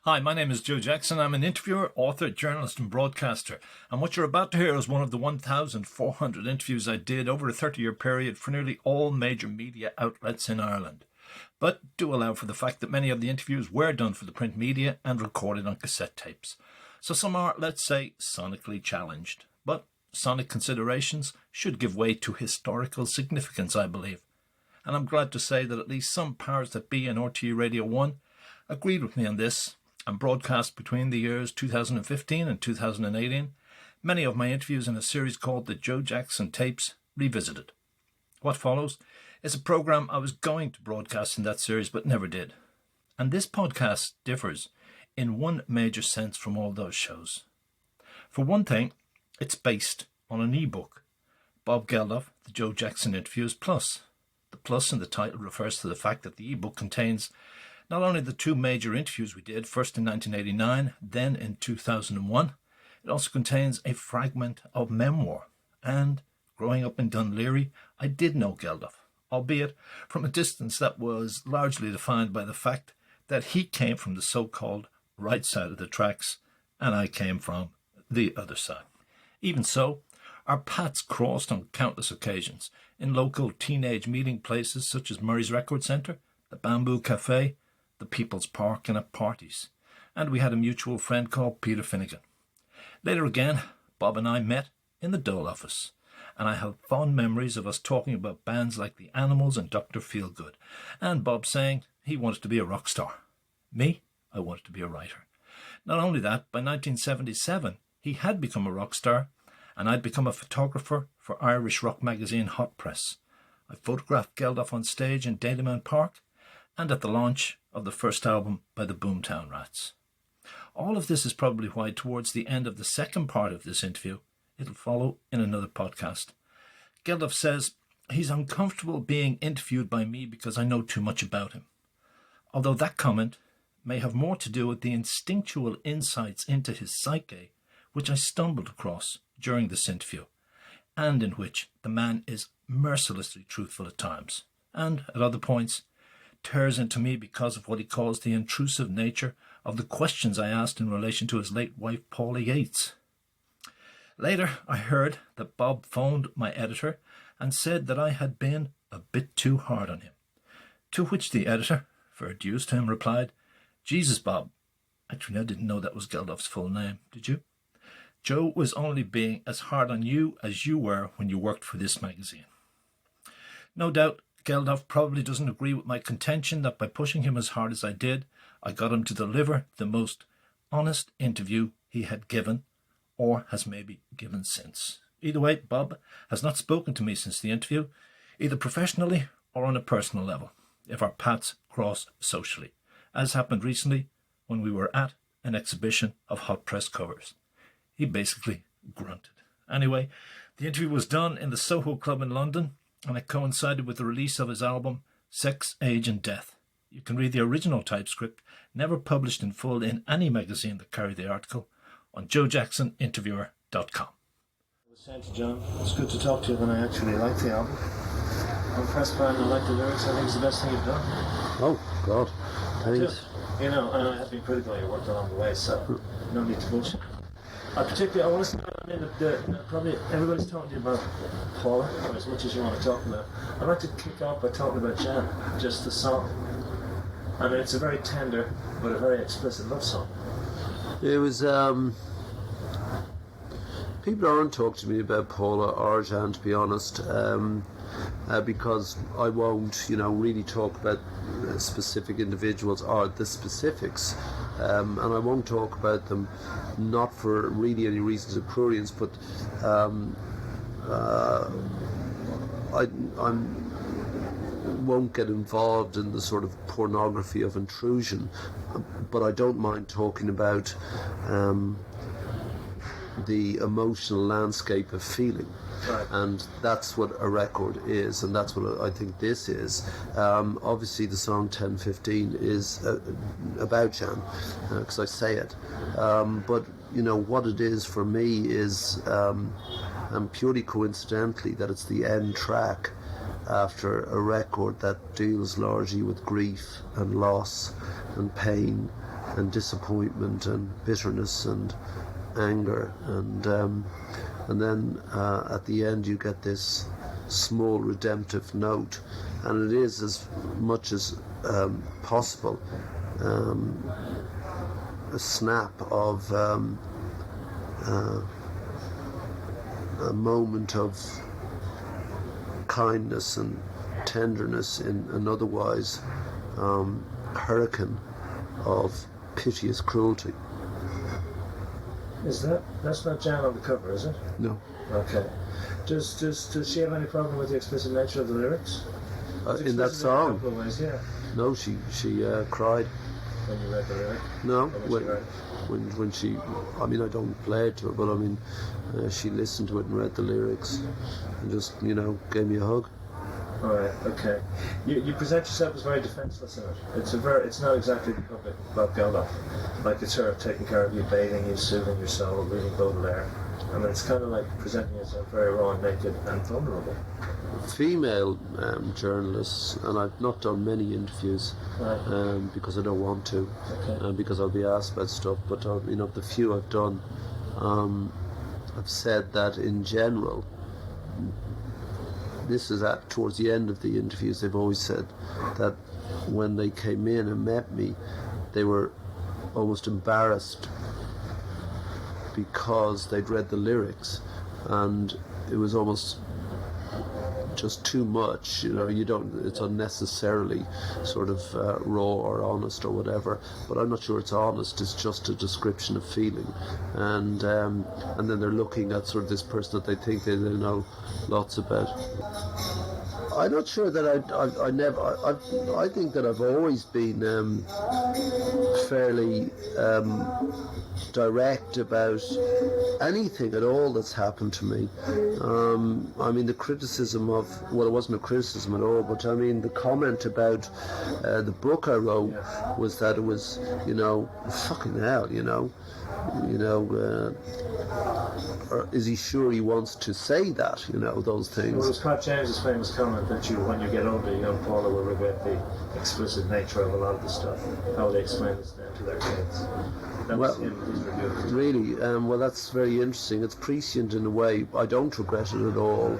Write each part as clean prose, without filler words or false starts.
Hi, my name is Joe Jackson. I'm an interviewer, author, journalist and broadcaster. And what you're about to hear is one of the 1,400 interviews I did over a 30-year period for nearly all major media outlets in Ireland. But do allow for the fact that many of the interviews were done for the print media and recorded on cassette tapes. So some are, let's say, sonically challenged. But sonic considerations should give way to historical significance, I believe. And I'm glad to say that at least some powers that be in RTE Radio 1 agreed with me on this, and broadcast between the years 2015 and 2018 many of my interviews in a series called The Joe Jackson Tapes Revisited. What follows is a programme I was going to broadcast in that series but never did. And this podcast differs in one major sense from all those shows. For one thing, it's based on an eBook. Bob Geldof, The Joe Jackson Interviews Plus. The plus in the title refers to the fact that the eBook contains not only the two major interviews we did, first in 1989, then in 2001, it also contains a fragment of memoir. And growing up in Dun Laoghaire I, I did know Geldof, albeit from a distance that was largely defined by the fact that he came from the so-called right side of the tracks and I came from the other side. Even so, our paths crossed on countless occasions in local teenage meeting places such as Murray's Record Centre, the Bamboo Café, the People's Park and at parties, and we had a mutual friend called Peter Finnegan. Later again, Bob and I met in the Dole office, and I have fond memories of us talking about bands like The Animals and Dr. Feelgood, and Bob saying he wanted to be a rock star. Me, I wanted to be a writer. Not only that, by 1977, he had become a rock star, and I'd become a photographer for Irish rock magazine Hot Press. I photographed Geldof on stage in Dalymount Park, and at the launch of the first album by the Boomtown Rats. All of this is probably why towards the end of the second part of this interview, it'll follow in another podcast, Geldof says he's uncomfortable being interviewed by me because I know too much about him. Although that comment may have more to do with the instinctual insights into his psyche which I stumbled across during this interview, and in which the man is mercilessly truthful at times, and at other points tears into me because of what he calls the intrusive nature of the questions I asked in relation to his late wife Paula Yates. Later, I heard that Bob phoned my editor and said that I had been a bit too hard on him, to which the editor, fair dues to him, replied, "Jesus, Bob." Actually, I didn't know that was Geldof's full name, did you? Joe was only being as hard on you as you were when you worked for this magazine. No doubt, Geldof probably doesn't agree with my contention that by pushing him as hard as I did, I got him to deliver the most honest interview he had given, or has maybe given since. Either way, Bob has not spoken to me since the interview, either professionally or on a personal level, if our paths cross socially, as happened recently when we were at an exhibition of hot press covers. He basically grunted. Anyway, the interview was done in the Soho Club in London, and it coincided with the release of his album Sex, Age and Death. You can read the original typescript, never published in full in any magazine that carried the article, on joejacksoninterviewer.com. I was saying to John, it's good to talk to you when I actually like the album. I'm impressed by it and I like the lyrics. I think it's the best thing you've done. Oh, God. Thanks. You know, and I have been critical of your work along the way, so no need to bullshit. I want to start, probably everybody's talking to you about Paula, or as much as you want to talk about. I'd like to kick off by talking about Jan, just the song. I mean, it's a very tender, but a very explicit love song. It was, people aren't talking to me about Paula or Jan, to be honest, because I won't, really talk about specific individuals or the specifics, and I won't talk about them not for really any reasons of prurience, but I won't get involved in the sort of pornography of intrusion, but I don't mind talking about the emotional landscape of feeling. Right. And that's what a record is, and that's what I think this is. Obviously the song 1015 is about Jan, because I say it, but what it is for me is and purely coincidentally that it's the end track after a record that deals largely with grief and loss and pain disappointment and bitterness and anger, and then at the end you get this small redemptive note, and it is as much as possible a snap of a moment of kindness and tenderness in an otherwise hurricane of piteous cruelty. That's not Jan on the cover, is it? No. Okay. Does she have any problem with the explicit nature of the lyrics? In that song? In a couple of ways, yeah. No, she cried. When you read the lyric? No, when she, I mean, I don't play it to her, but I mean, she listened to it and read the lyrics and just, gave me a hug. All right, okay. You present yourself as very defenceless in it. It's not exactly the public about Geldof. Like, it's her taking care of you, bathing you, soothing your soul, reading Baudelaire. I mean, it's kind of like presenting yourself very raw and naked and vulnerable. Female journalists, and I've not done many interviews because I don't want to, because I'll be asked about stuff, but the few I've done, I've said that in general, this is towards the end of the interviews, they've always said that when they came in and met me, they were almost embarrassed because they'd read the lyrics and it was almost just too much, it's unnecessarily sort of raw or honest or whatever, but I'm not sure it's honest, it's just a description of feeling, and then they're looking at sort of this person that they think they know lots about. I'm not sure that I think that I've always been fairly direct about anything at all that's happened to me. I mean, the criticism of, well, it wasn't a criticism at all, but I mean, the comment about the book I wrote was that it was, fucking hell, or is he sure he wants to say that, those things. Well, it was Pat James's famous comment that when you get older, young Paula will regret the explicit nature of a lot of the stuff, how they explain this then to their kids. That was him, his review. Really, well, that's very interesting. It's prescient in a way. I don't regret it at all.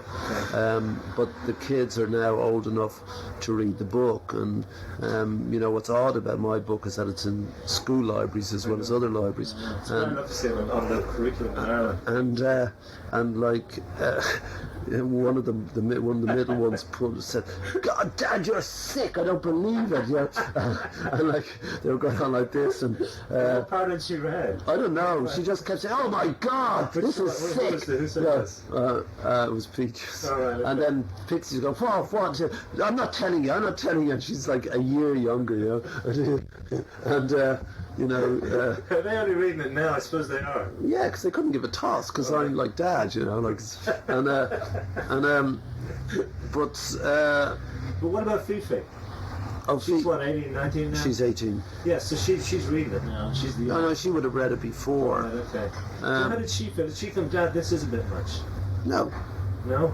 But the kids are now old enough to read the book, and what's odd about my book is that it's in school libraries as well as other libraries. It's fair enough to say on the curriculum in Ireland. And like one of the middle ones said, "God, Dad, you're sick! I don't believe it." And like they were going on like this, and what part did she read? I don't know. She just kept saying, "Oh my God, this is sick." Who said this? It was Peaches. All right, okay. And then Pixies go, "What? I'm not telling you. And she's like a year younger, and Are they only reading it now? I suppose they are. Yeah, because they couldn't give a toss, because I'm like Dad, But what about Fifi? Oh, she's what, 18, 19 now? She's 18. Yeah, so she's reading it now. She's the No, she would have read it before. Right, okay. So how did she feel? Did she think, Dad, this is a bit much? No. No?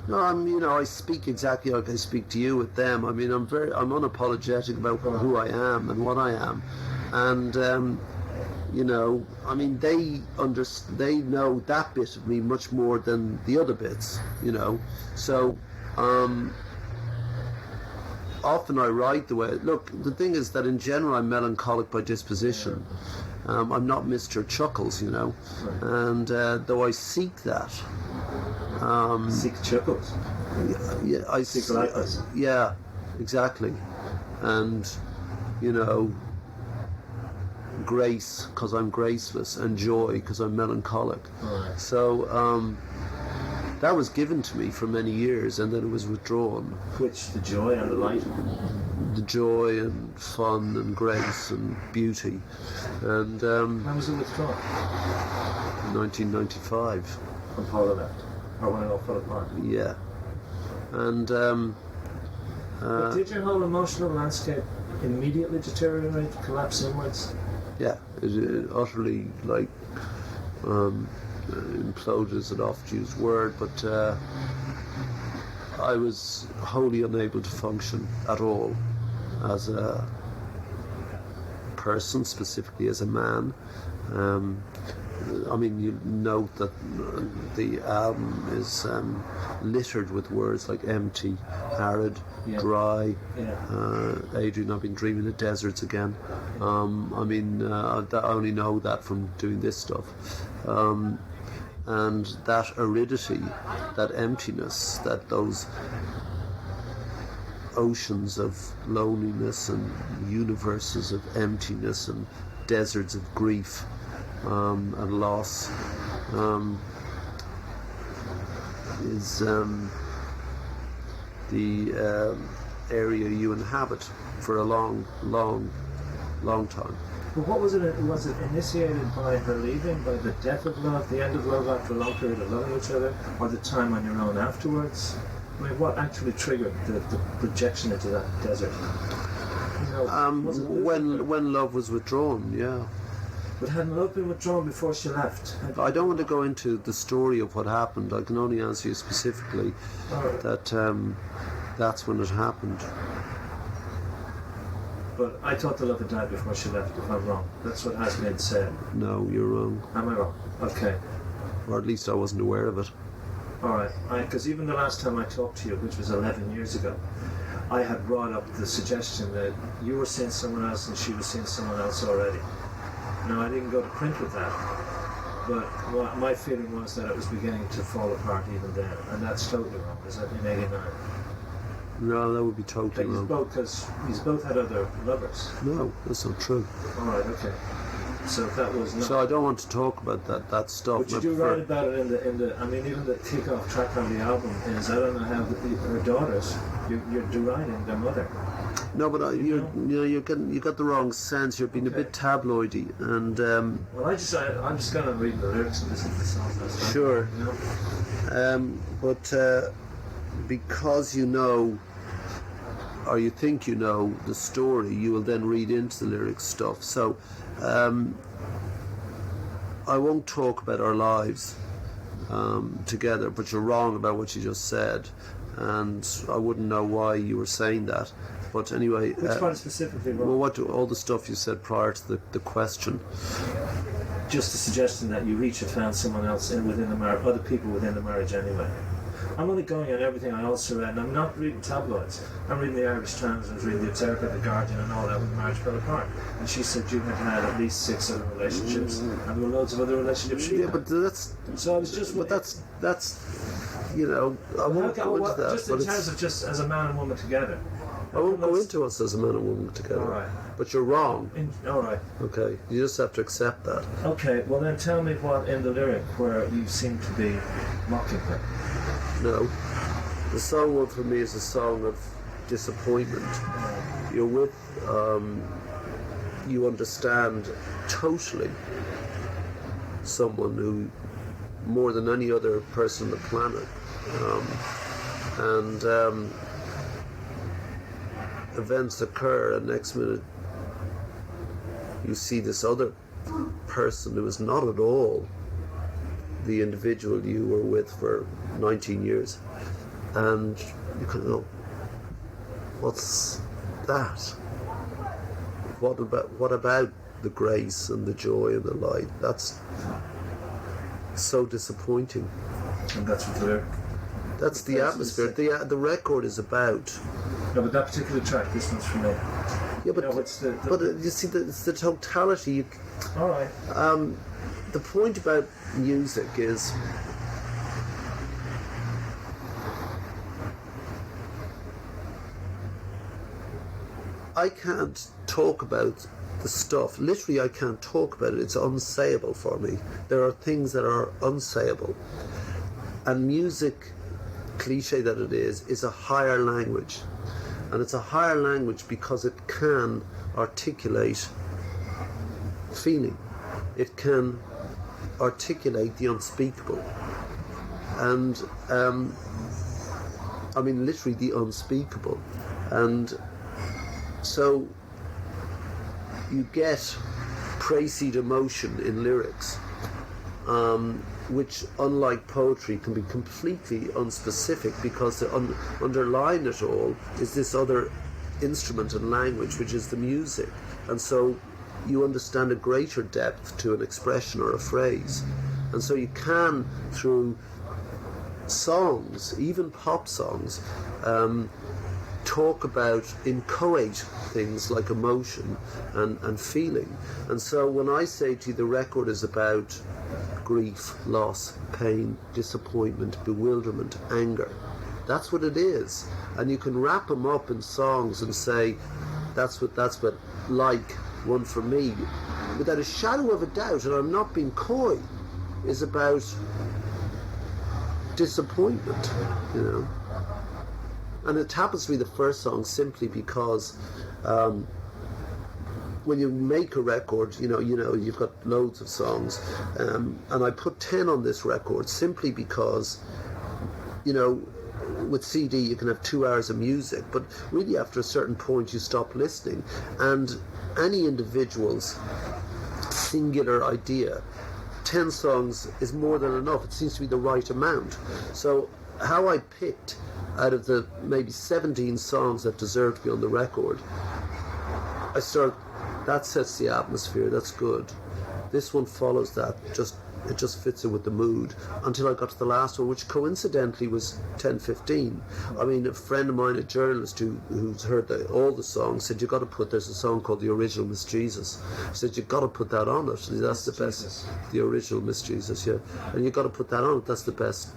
No, I speak exactly like I speak to you with them. I mean, I'm unapologetic about who I am and what I am. And, I mean, they know that bit of me much more than the other bits, So, often I write the way... Look, the thing is that in general I'm melancholic by disposition. I'm not Mr. Chuckles, and though I seek that... seek Chuckles? Yeah, I seek lightness. Yeah, exactly. And, grace, because I'm graceless, and joy, because I'm melancholic. Right. So that was given to me for many years, and then it was withdrawn. Which, the joy and the light? The joy and fun and grace and beauty. And when was it withdrawn? 1995. When Paula left? Or when it all fell apart? Yeah. And but did your whole emotional landscape immediately deteriorate, collapse inwards? Yeah, it utterly, imploded is an oft-used word, but I was wholly unable to function at all as a person, specifically as a man. I mean, you note that the album is littered with words like empty, arid, dry. Adrian, I've been dreaming of deserts again. I mean, I only know that from doing this stuff. And that aridity, that emptiness, that those oceans of loneliness and universes of emptiness and deserts of grief and loss is the area you inhabit for a long time. But what was it? Was it initiated by her leaving, by the death of love, the end of love after a long period of loving each other, or the time on your own afterwards? I mean, what actually triggered the projection into that desert? You know, when love was withdrawn, yeah. But hadn't love been withdrawn before she left? I don't want to go into the story of what happened. I can only answer you specifically that that's when it happened. But I thought the love had died before she left, if I'm wrong. That's what has been said. No, you're wrong. Am I wrong? Okay. Or at least I wasn't aware of it. Alright, because even the last time I talked to you, which was 11 years ago, I had brought up the suggestion that you were seeing someone else and she was seeing someone else already. Now, I didn't go to print with that, but my feeling was that it was beginning to fall apart even then, and that's totally wrong, is that in 89? No, that would be totally wrong. Because he's both had other lovers. No, that's not true. Alright, okay. So that was not... So I don't want to talk about that stuff. But you do write about it in the I mean, even the kick-off track on the album is, I don't know how her daughters, you're deriding their mother. No, but you got the wrong sense. You're being a bit tabloidy, and well, I'm just gonna read the lyrics and listen to the songs. Sure. You know? But because you know, or you think you know the story, you will then read into the lyrics stuff. So I won't talk about our lives together, but you're wrong about what you just said, and I wouldn't know why you were saying that. But anyway, which part specifically wrong? Well, all the stuff you said prior to the question. Just the suggestion that you each have found someone else within the marriage, other people within the marriage anyway. I'm only going on everything I also read, and I'm not reading tabloids. I'm reading the Irish Times, I was reading the Observer, the Guardian, and all that when the marriage fell apart. And she said you had at least 6 other relationships, and there were loads of other relationships. But that's. So I was just. But that's. You know, I won't go into that. Just in terms of just as a man and woman together. I won't go into us as a man and woman together. All right. But you're wrong. All right. Okay. You just have to accept that. Okay. Well, then tell me what in the lyric where you seem to be mocking her. No. The song one for me is a song of disappointment. You're with, you understand totally someone who, more than any other person on the planet, and events occur, and next minute you see this other person who is not at all the individual you were with for 19 years, and you can go, what's that? What about the grace and the joy and the light? That's so disappointing. And that's what the lyric. That's the atmosphere. The record is about. No, but that particular track, this one's for me. Yeah, but but you see, it's the totality. All right. The point about music is I can't talk about the stuff. Literally, I can't talk about it. It's unsayable for me. There are things that are unsayable. And music, cliche that it is a higher language. And it's a higher language because it can articulate feeling. It can articulate the unspeakable. And, I mean, literally the unspeakable. And so you get praise-seed emotion in lyrics, which, unlike poetry, can be completely unspecific, because the underlying it all is this other instrument and language, which is the music. And so you understand a greater depth to an expression or a phrase. And so you can, through songs, even pop songs, talk about, inchoate things like emotion and feeling. And so when I say to you the record is about grief, loss, pain, disappointment, bewilderment, anger, that's what it is. And you can wrap them up in songs and say, that's what Like One For Me, without a shadow of a doubt, and I'm not being coy, is about disappointment, you know. And it happens to be the first song simply because when you make a record, you know, you've got loads of songs, and I put 10 on this record simply because, you know, with CD you can have 2 hours of music, but really after a certain point you stop listening, and any individual's singular idea, 10 songs is more than enough. It seems to be the right amount. So how I picked out of the maybe 17 songs that deserve to be on the record, I start, that sets the atmosphere, that's good. This one follows that, it just fits in with the mood, until I got to the last one, which coincidentally was 10:15. I mean, a friend of mine, a journalist who's heard all the songs, said, you've got to put, there's a song called The Original Miss Jesus. He said, you've got to put that on it. That's the best. The Original Miss Jesus, yeah. And you've got to put that on it, that's the best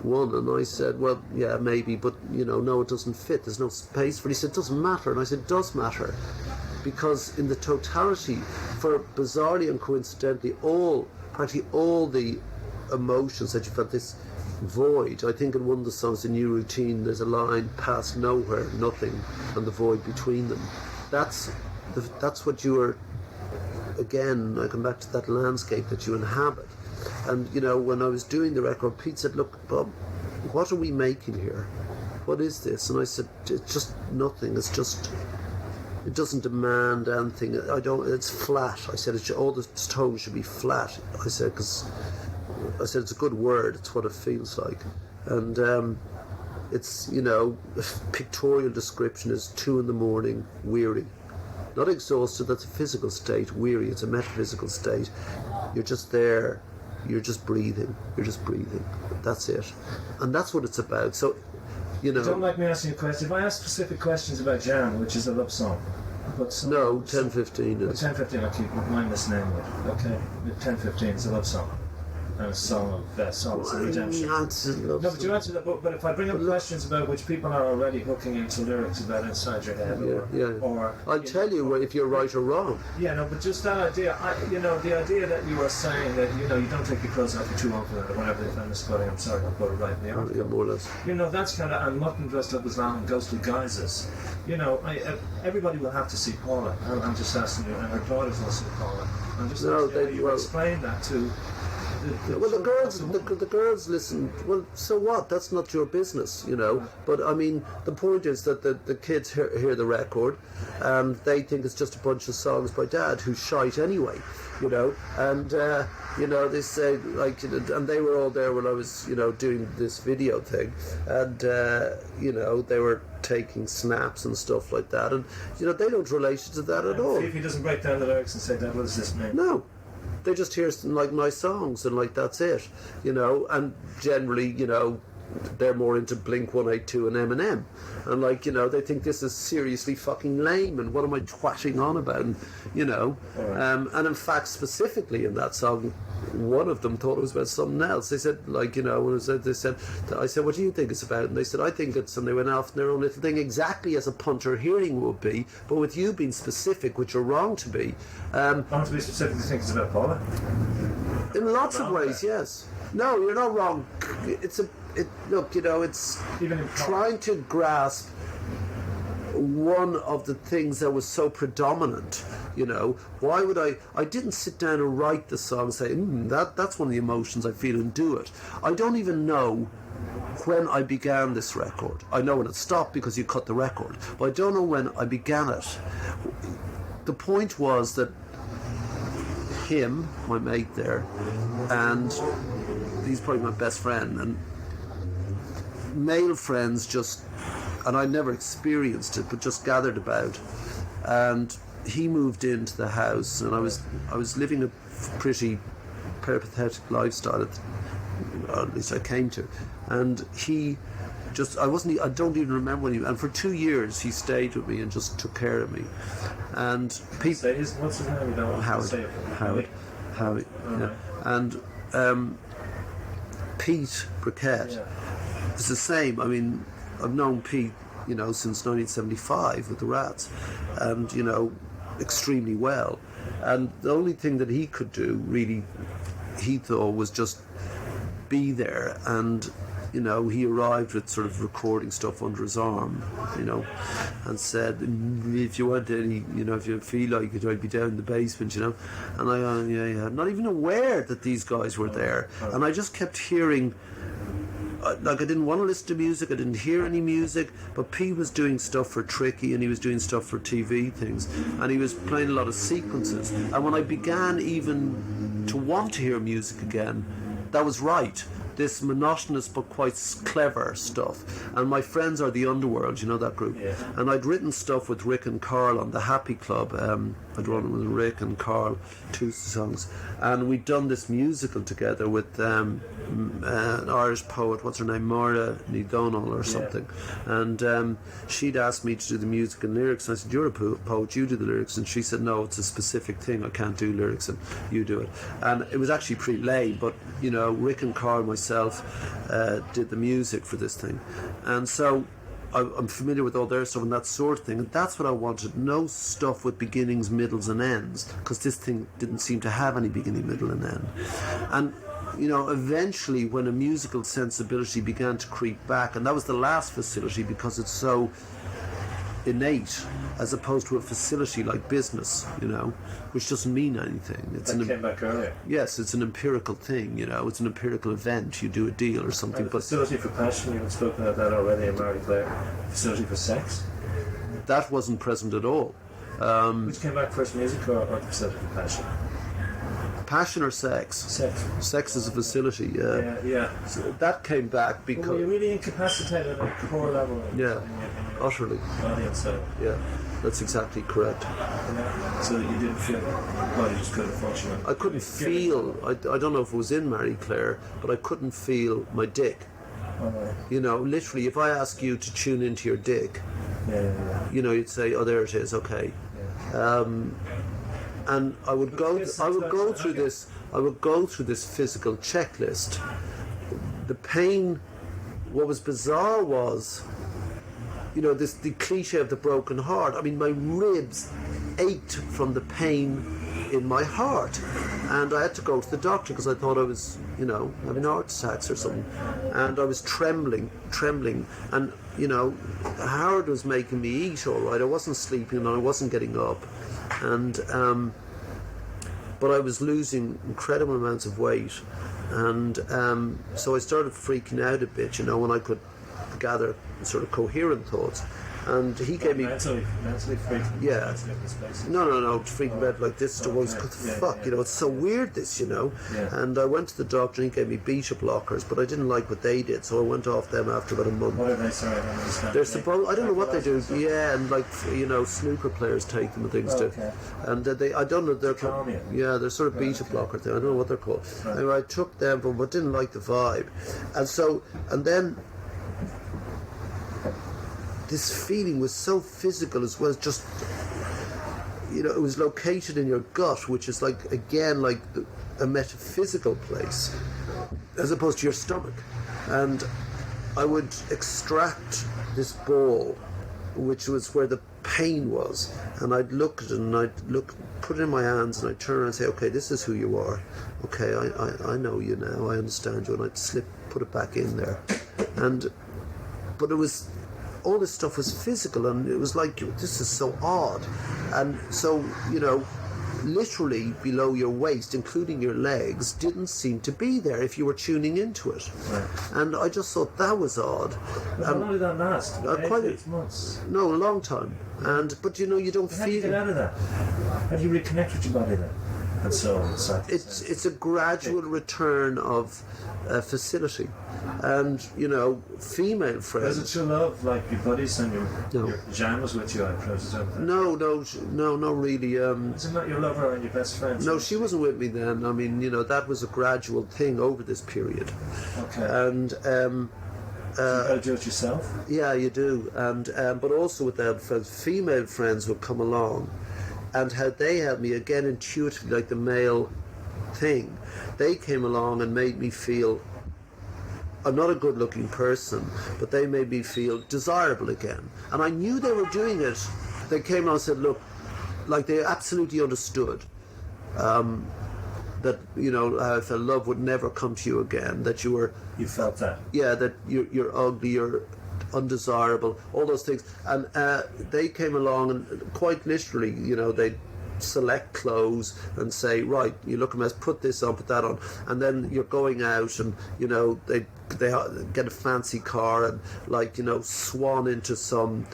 one. And I said, well, yeah, maybe, but, you know, no, it doesn't fit. There's no space for it. He said, it doesn't matter. And I said, it does matter. Because in the totality, for bizarrely and coincidentally, practically all the emotions that you felt, this void. I think in one of the songs, The New Routine, there's a line, past nowhere, nothing, and the void between them. That's what you are, again, I come back to that landscape that you inhabit. And, you know, when I was doing the record, Pete said, look, Bob, what are we making here? What is this? And I said, it's just nothing, it's just... It doesn't demand anything. It's flat. I said all the tones should be flat. I said because it's a good word. It's what it feels like, and it's, you know, pictorial description is 2 a.m, weary, not exhausted. That's a physical state. Weary. It's a metaphysical state. You're just there. You're just breathing. You're just breathing. That's it, and that's what it's about. So. You know, don't like me asking you a question. If I ask specific questions about Jan, which is a love song, no, 10:15 is. 10:15, I'll keep my misname with. Okay, 10:15 is a love song. And a song of solace and redemption. No, but you answer that. But if I bring up questions about which people are already hooking into lyrics about inside your head, or I'll tell you if you're right or wrong. Yeah, no, but just that idea. The idea that you were saying that you don't take your clothes off for too often, or whatever the famous quoting. I'm sorry, I'll put it right in the article. Yeah, more or less. You know, that's kind of, and mutton dressed up as lamb in ghostly guises. You know, everybody will have to see Paula. I'm just asking you, and her daughters will see Paula. I'm just asking you explain that to. The girls listen. Well, so what? That's not your business, you know. But I mean, the point is that the kids hear the record, and they think it's just a bunch of songs by Dad who's shite anyway, you know. And you know, they say like, and they were all there when I was, you know, doing this video thing, and you know, they were taking snaps and stuff like that, and you know, they don't relate to that at all. If he doesn't break down the lyrics and say, "Dad, what does this mean?" No. They just hear like nice songs and like that's it, you know. And generally, you know, they're more into Blink 182 and Eminem, and like, you know, they think this is seriously fucking lame and what am I twatting on about, and, you know. And in fact, specifically in that song, one of them thought it was about something else. They said, like, you know, when I said, what do you think it's about? And they said, I think it's, and they went off in their own little thing, exactly as a punter hearing would be, but with you being specific, which you're wrong to be. Wrong to be specific, you think it's about Paula? In lots of ways, yes. No, you're not wrong. Look, you know, it's trying to grasp one of the things that was so predominant, you know. Why would I didn't sit down and write the song and say, that's one of the emotions I feel, and do it. I don't even know when I began this record. I know when it stopped because you cut the record, but I don't know when I began it. The point was that him, my mate there, and he's probably my best friend, and male friends just, and I never experienced it, but just gathered about, and he moved into the house, and I was living a pretty peripatetic lifestyle, or at least I came to, and he just, I don't even remember when and for 2 years he stayed with me and just took care of me. And what's his name? You don't want to say it. Howie, yeah. And Pete Briquette, it's the same. I mean, I've known Pete, since 1975 with the Rats, and extremely well. And the only thing that he could do, really, he thought, was just be there. And he arrived with sort of recording stuff under his arm, and said, if you want any, if you feel like it, I'd be down in the basement, and I, yeah, not even aware that these guys were there. And I just kept hearing, like, I didn't want to listen to music, I didn't hear any music, but Pete was doing stuff for Tricky, and he was doing stuff for TV things, and he was playing a lot of sequences. And when I began even to want to hear music again, that was right. This monotonous but quite clever stuff. And my friends are the Underworld, that group. Yeah. And I'd written stuff with Rick and Carl on the Happy Club. I'd run it with Rick and Carl, 2 songs. And we'd done this musical together with an Irish poet, what's her name, Maura Ní Dhomhnaill or something. And she'd asked me to do the music and lyrics. And I said, you're a poet, you do the lyrics. And she said, no, it's a specific thing, I can't do lyrics, and you do it. And it was actually pretty lame, but Rick and Carl, myself, did the music for this thing, and so I'm familiar with all their stuff and that sort of thing, and that's what I wanted. No stuff with beginnings, middles and ends, because this thing didn't seem to have any beginning, middle and end. And eventually when a musical sensibility began to creep back, and that was the last facility because it's so innate, as opposed to a facility like business, which doesn't mean anything. Came back earlier. Yes, it's an empirical thing, it's an empirical event. You do a deal or something. But facility for passion, you had spoken about that already in Marie Claire. Facility for sex? That wasn't present at all. Which came back first, music or the facility for passion? Passion or sex? Sex is a facility, yeah. So that came back because... Well, were you really incapacitated at a core level? Utterly. Body and soul. Yeah, that's exactly correct. Yeah. So that you didn't feel... Well, you just couldn't function. I couldn't feel... I don't know if it was in Marie Claire, but I couldn't feel my dick. Literally, if I ask you to tune into your dick, you'd say, oh, there it is, okay. Yeah. And I would go through this physical checklist. The pain, what was bizarre was, the cliche of the broken heart. I mean, my ribs ached from the pain in my heart, and I had to go to the doctor because I thought I was, having heart attacks or something, and I was trembling, and Howard was making me eat all right. I wasn't sleeping and I wasn't getting up, and but I was losing incredible amounts of weight, and so I started freaking out a bit, when I could gather sort of coherent thoughts. And he gave me mentally freaking. Yeah. No, freaking out like this. To what the fuck, it's so weird this, Yeah. And I went to the doctor and he gave me beta blockers, but I didn't like what they did, so I went off them after about a month. What are they? Sorry, I don't understand. They're supposed. I don't know what they do. Yeah, and snooker players take them and things too. And I don't know. They're they're sort of beta blocker thing. I don't know what they're called. Right. Anyway, I took them, but didn't like the vibe, and then. This feeling was so physical as well, just it was located in your gut, which is like a metaphysical place as opposed to your stomach. And I would extract this ball, which was where the pain was, and I'd look at it and put it in my hands, and I'd turn around and say, okay, this is who you are, okay, I know you now, I understand you, and I'd put it back in there. But it was, all this stuff was physical, and it was like, this is so odd. And so, literally below your waist, including your legs, didn't seem to be there if you were tuning into it. Right. And I just thought that was odd. But how long did that last? Quite 8 months? No, a long time. But you don't feel... How do you get out of that? How do you reconnect with your body then? and so on. It's a gradual return of facility, and female friends. Was it your love, like your buddies and your Jan was with you? I presume. No, not really. Is it not your lover and your best friends? No, she wasn't with me then. I mean, that was a gradual thing over this period. Okay. And you got to do it yourself. Yeah, you do, and but also with the female friends would come along, and how they helped me again intuitively, like the male thing. They came along and made me feel I'm not a good-looking person, but they made me feel desirable again. And I knew they were doing it. They came along and said, look, like they absolutely understood that, I felt love would never come to you again, that you were... You felt that? Yeah, that you're ugly, you're undesirable, all those things. And they came along and quite literally, they'd select clothes and say, right, you look a mess, put this on, put that on, and then you're going out and they get a fancy car and swan into some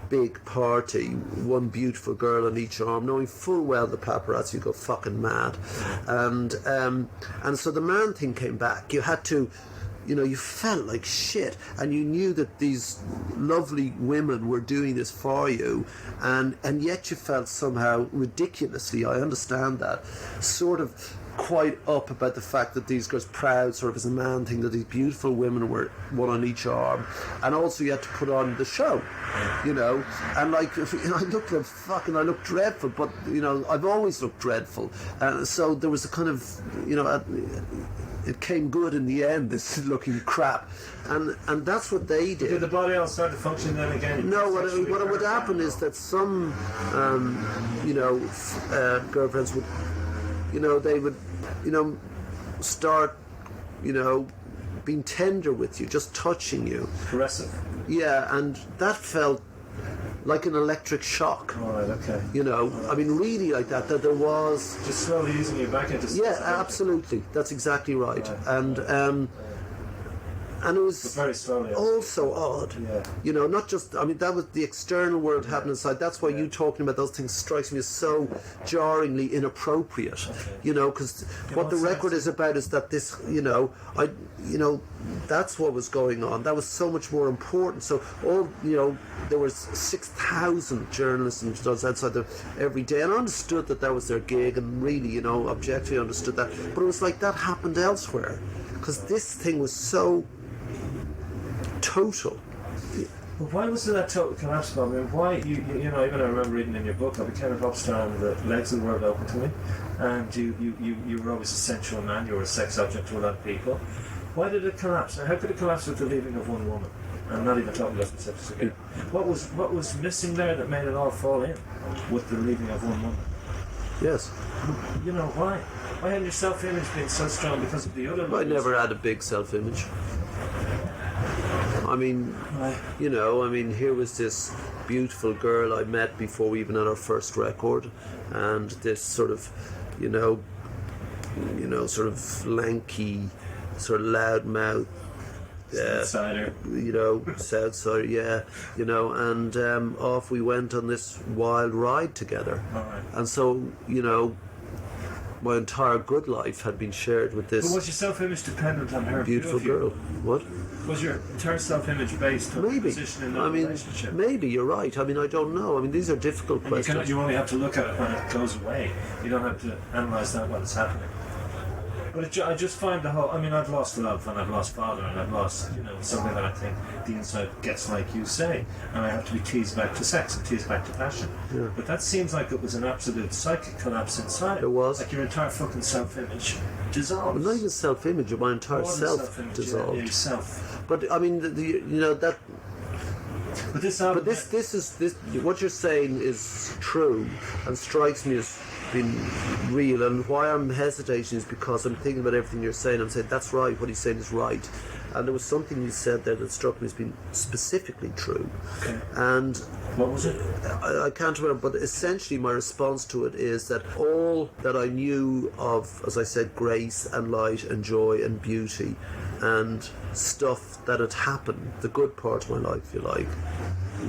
big party, one beautiful girl on each arm, knowing full well the paparazzi go fucking mad, and so the man thing came back. You had to you felt like shit, and you knew that these lovely women were doing this for you, and yet you felt somehow ridiculously, I understand that, sort of quite up about the fact that these girls, proud sort of as a man thing, that these beautiful women were one on each arm, and also you had to put on the show, and like I looked dreadful, but I've always looked dreadful, so there was a kind of it came good in the end, this looking crap, and that's what they did. Did the body all start to function then again? No, what would happen is that some girlfriends would they would start being tender with you, just touching you, caressive. Yeah, and that felt like an electric shock. All right, okay. I mean, really like that there was... Just slowly easing you back into... Yeah, absolutely. That's exactly right. And it was very slowly also odd. Yeah. Not just... I mean, that was the external world happening inside. That's why you talking about those things strikes me as so jarringly inappropriate. Okay. Because what the record is about is that this, that's what was going on. That was so much more important. So all, there was 6,000 journalists and stuff outside there every day, and I understood that was their gig, and really, objectively understood that. But it was like that happened elsewhere, because this thing was so total. Well, why was that total collapse, Bob? I mean, why, even I remember reading in your book, I became a pop star and the legs of the world open to me, and you were always a sensual man, you were a sex object to a lot of people. Why did it collapse? How could it collapse with the leaving of one woman? I'm not even talking about specifics again. What was missing there that made it all fall in with the leaving of one woman? Yes. Why? Why had your self-image been so strong because of the other? I never had a big self-image. I mean, here was this beautiful girl I met before we even had our first record, and this sort of, sort of lanky, sort of loudmouth, Southsider. Southsider, yeah, and off we went on this wild ride together. All right. And so, my entire good life had been shared with this. But was your self-image dependent on her beautiful girl? What? Was your entire self-image based on the position in the relationship? Maybe, you're right. I mean, I don't know. I mean, these are difficult questions. You only have to look at it when it goes away. You don't have to analyse that while it's happening. But I just find the whole... I mean, I've lost love, and I've lost father, and I've lost, something that I think the inside gets, like you say, and I have to be teased back to sex and teased back to passion. Yeah. But that seems like it was an absolute psychic collapse inside. It was. Like your entire fucking self-image dissolved. Well, not even self-image, my entire self dissolved. Yeah, yourself. But, I mean, that... But this album... But this what you're saying is true and strikes me as being real, and why I'm hesitating is because I'm thinking about everything you're saying. I'm saying that's right, what he's saying is right, and there was something you said there that struck me as being specifically true. Okay. And what was it? I can't remember, but essentially my response to it is that all that I knew of, as I said, grace and light and joy and beauty and stuff that had happened, the good part of my life, if you like,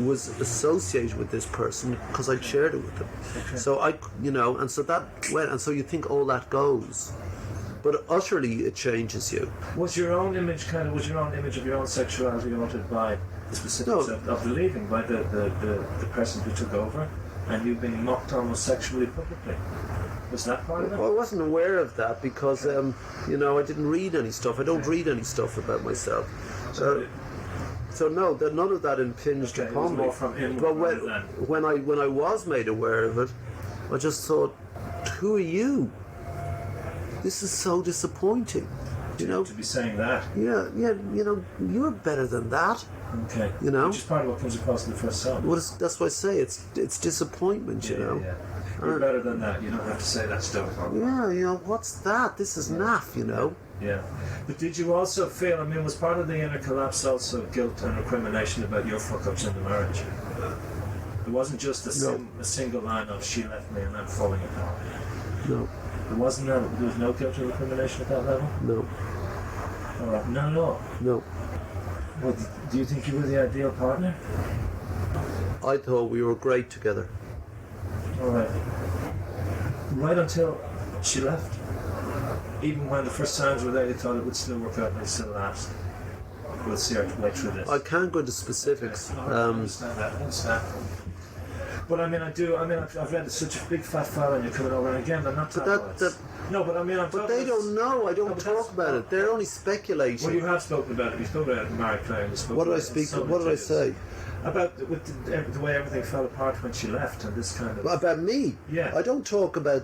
was associated with this person because I'd shared it with them. Okay. So and so that went, and so you think all that goes, but utterly it changes you. Was your own image of your own sexuality altered by the specifics of the leaving, by the person who took over, and you being mocked almost sexually publicly? Was that part of it? Well, I wasn't aware of that because, I didn't read any stuff. I don't read any stuff about myself. So no, none of that impinged upon me. More from him. But when I was made aware of it, I just thought, who are you? This is so disappointing. To be saying that. Yeah, you're better than that. Okay. Which is part of what comes across in the first song. Well, that's why I say it's disappointment. Yeah. You're better than that. You don't have to say that stuff. Yeah, what's that? This is naff, Yeah. But did you also feel, was part of the inner collapse also guilt and recrimination about your fuck-ups in the marriage? It wasn't just a single line of she left me and I'm falling apart. No. There was no guilt or recrimination at that level? No. All right. None at all? No. Well, do you think you were the ideal partner? I thought we were great together. All right. Right until she left. Even when the first signs were there, you thought it would still work out and it'd still last. We'll see our way through this. I can't go into specifics. I understand that. But I've read such a big fat file and you're coming over, and again, they're not tabloids. But they don't know. I don't talk about it. They're only speculating. Well, you have spoken about it. You spoke about it in Marie Claire. What did I speak? What did I say? About the way everything fell apart when she left and this kind of... About me? Yeah. I don't talk about,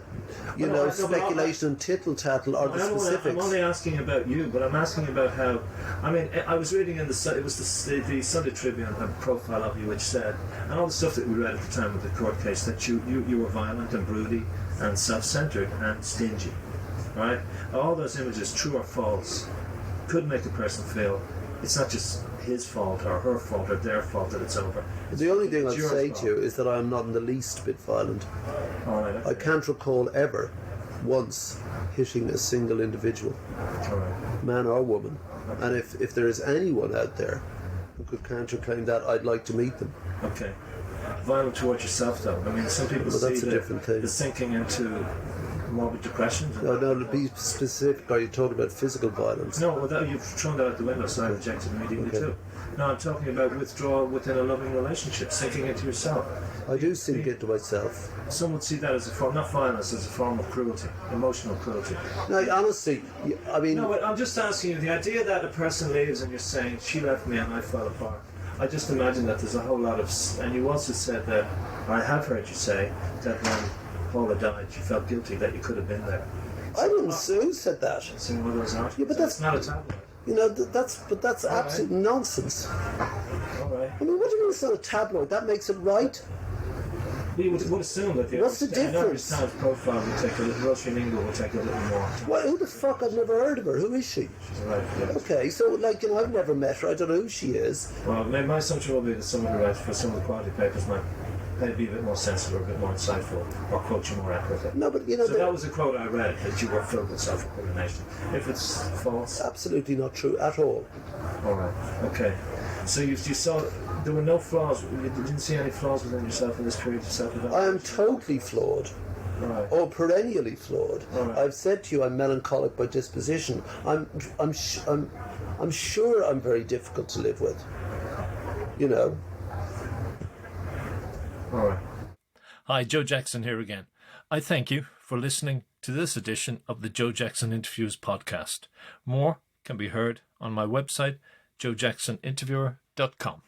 speculation and tittle-tattle or the specifics. I'm only asking about you, but I'm asking about how... I was reading in the Sunday Tribune a profile of you which said, and all the stuff that we read at the time of the court case, that you were violent and broody and self-centred and stingy, right? All those images, true or false, could make a person feel it's not just his fault or her fault or their fault that it's over. The only thing I'd say to you is that I am not in the least bit violent. All right, okay. I can't recall ever once hitting a single individual, All right. man or woman. Okay. And if there is anyone out there who could counterclaim that, I'd like to meet them. Okay. Violent towards yourself, though. Some people see that's a different thing. The sinking into morbid depression. No, to be specific, are you talking about physical violence? No, you've thrown that out the window, so I rejected immediately too. No, I'm talking about withdrawal within a loving relationship, sinking into yourself. I do sink into myself. Some would see that as a form, not violence, as a form of cruelty, emotional cruelty. No, honestly, No, but I'm just asking you, the idea that a person leaves and you're saying, she left me and I fell apart, I just imagine that there's a whole lot of... And you also said that, or I have heard you say, that when Paula died, you felt guilty that you could have been there. I didn't. Who said that? It's in one of those articles. Yeah, but that's not a tabloid. That's absolute nonsense. All right. What do you mean it's not a tabloid? That makes it right. We would assume that What's the difference? The average Times profile would take a little, Roisin Ingle would take a little more. Well, who the fuck? I've never heard of her. Who is she? She's right. Yeah. Okay, so I've never met her. I don't know who she is. Well, my assumption will be that someone who writes for some of the quality papers might be a bit more sensitive, or a bit more insightful, or quote you more accurately. No, but So that was a quote I read, that you were filled with self-recrimination. If it's false, absolutely not true at all. All right. Okay. So you saw there were no flaws. You didn't see any flaws within yourself in this period of self-development. I am totally flawed. Right. Or perennially flawed. Right. I've said to you, I'm melancholic by disposition. I'm sure I'm very difficult to live with. All right. Hi, Joe Jackson here again. I thank you for listening to this edition of the Joe Jackson Interviews podcast. More can be heard on my website, joejacksoninterviewer.com.